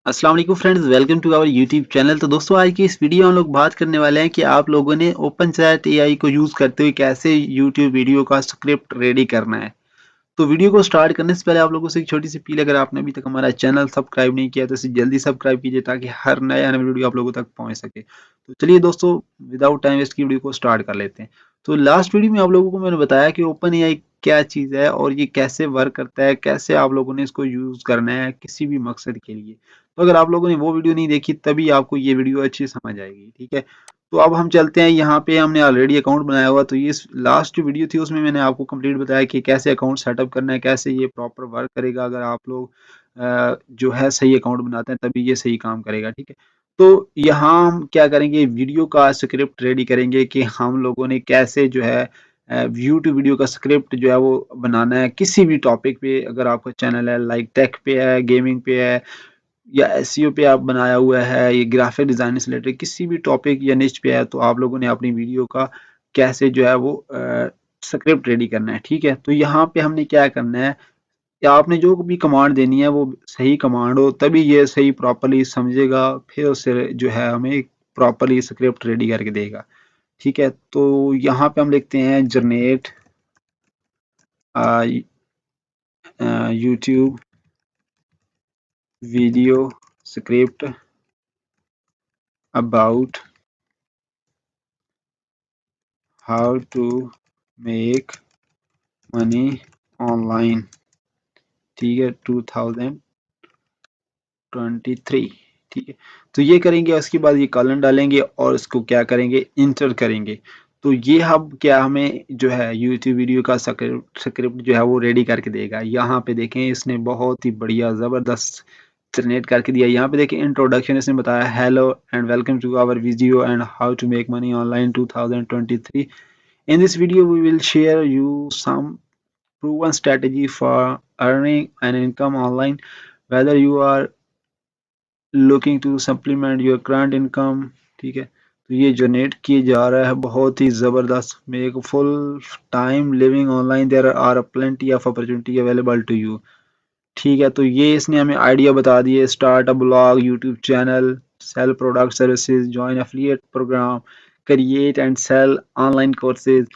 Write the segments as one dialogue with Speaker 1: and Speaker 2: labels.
Speaker 1: अस्सलाम वालेकुम friends, welcome to our YouTube channel. तो दोस्तों, आज की इस वीडियो में हम लोग बात करने वाले हैं कि आप लोगों ने ओपन चैट एआई को यूज़ करते हुए कैसे यूट्यूब वीडियो का स्क्रिप्ट रेडी करना है। तो वीडियो को स्टार्ट करने से पहले आप लोगों से एक छोटी सी अपील, अगर आपने अभी तक हमारा चैनल सब्सक्राइब नहीं किया तो इसे जल्दी सब्सक्राइब कीजिए ताकि हर नया आने वाली वीडियो आप लोगों तक पहुंच सके। तो चलिए दोस्तों, विदाउट टाइम वेस्ट की वीडियो को स्टार्ट कर लेते हैं। तो लास्ट वीडियो में आप लोगों को मैंने बताया कि ओपन एआई क्या चीज़ है और ये कैसे वर्क करता है, कैसे आप लोगों ने इसको यूज़ करना है किसी भी मकसद के लिए। तो अगर आप लोगों ने वो वीडियो नहीं देखी तभी आपको ये वीडियो अच्छी समझ आएगी, ठीक है। तो अब हम चलते हैं, यहाँ पे हमने ऑलरेडी अकाउंट बनाया हुआ। तो ये लास्ट जो वीडियो थी उसमें मैंने आपको कंप्लीट बताया कि कैसे अकाउंट सेटअप करना है, कैसे ये प्रॉपर वर्क करेगा। अगर आप लोग जो है सही अकाउंट बनाते हैं तभी ये सही काम करेगा, ठीक है। तो यहाँ हम क्या करेंगे, वीडियो का स्क्रिप्ट रेडी करेंगे कि हम लोगों ने कैसे जो है यूट्यूब वीडियो का स्क्रिप्ट जो है वो बनाना है किसी भी टॉपिक पे। अगर आपका चैनल है लाइक टेक पे है, गेमिंग पे है, या एसईओ पे आप बनाया हुआ है, ये ग्राफिक डिज़ाइन से रिलेटेड किसी भी टॉपिक या निच पे है, तो आप लोगों ने अपनी वीडियो का कैसे जो है वो स्क्रिप्ट रेडी करना है, ठीक है। तो यहाँ पे हमने क्या करना है, या आपने जो भी कमांड देनी है वो सही कमांड हो तभी ये सही प्रॉपर्ली समझेगा, फिर उससे जो है हमें प्रॉपर्ली स्क्रिप्ट रेडी करके देगा, ठीक है। तो यहाँ पे हम लिखते हैं generate YouTube video script about how to make money online, ठीक है, 2023, ठीक है। तो ये करेंगे, उसके बाद ये कॉलन डालेंगे और इसको क्या करेंगे, इंटर करेंगे। तो ये हम क्या हमें जो है यूट्यूब वीडियो का स्क्रिप्ट जो है वो रेडी करके देगा। यहाँ पे देखें, इसने बहुत ही बढ़िया ज़बरदस्त जनरेट करके दिया। यहाँ पे देखें, इंट्रोडक्शन इसने बताया, hello and welcome to our video and how to make money online 2023। In this video we will share you some proven strategy for earning an income online, whether you are looking to supplement your current income, ठीक है। तो ये generate किए जा रहा है बहुत ही ज़बरदस्त। Make full time living online, there are plenty of opportunity available to you, ठीक है। तो ये इसने हमें आइडिया बता दिए, start a blog, YouTube channel, sell product services, join affiliate program, create and sell online courses,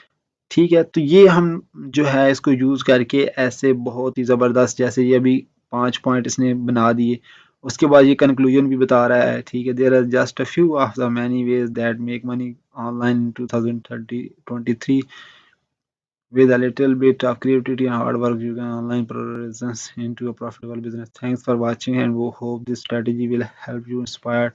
Speaker 1: ठीक है। तो ये हम जो है इसको यूज़ करके ऐसे बहुत ही ज़बरदस्त, जैसे ये अभी 5 पॉइंट इसने बना दिए। उसके बाद ये कंक्लूजन भी बता रहा है, ठीक है। There are just a few of the many ways that make money online in 2023 with a little bit of creativity and hard work you can online presence into a profitable business. Thanks for watching and we hope this strategy will help you inspire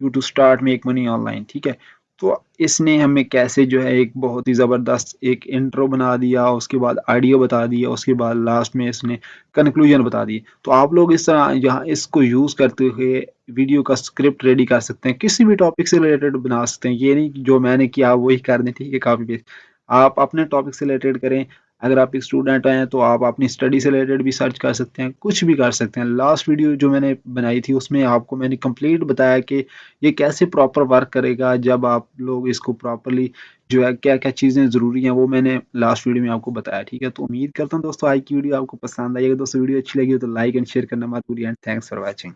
Speaker 1: you to start make money online, ठीक है। तो इसने हमें कैसे जो है एक बहुत ही ज़बरदस्त एक इंट्रो बना दिया, उसके बाद आइडिया बता दिया, उसके बाद लास्ट में इसने कंक्लूजन बता दिए। तो आप लोग इस तरह यहाँ इसको यूज़ करते हुए वीडियो का स्क्रिप्ट रेडी कर सकते हैं, किसी भी टॉपिक से रिलेटेड बना सकते हैं। ये नहीं कि जो मैंने किया वही कर दें, ठीक है, कॉपी पेस्ट। आप अपने टॉपिक से रिलेटेड करें। अगर आप एक स्टूडेंट हैं तो आप अपनी स्टडी से रिलेटेड भी सर्च कर सकते हैं, कुछ भी कर सकते हैं। लास्ट वीडियो जो मैंने बनाई थी उसमें आपको मैंने कंप्लीट बताया कि ये कैसे प्रॉपर वर्क करेगा। जब आप लोग इसको प्रॉपर्ली जो है क्या क्या चीज़ें ज़रूरी हैं वो मैंने लास्ट वीडियो में आपको बताया, ठीक है। तो उम्मीद करता हूँ दोस्तों आज की वीडियो आपको पसंद आई। अगर दोस्तों वीडियो अच्छी लगी हो तो लाइक एंड शेयर करना मत भूलिए एंड थैंक्स फॉर वॉचिंग।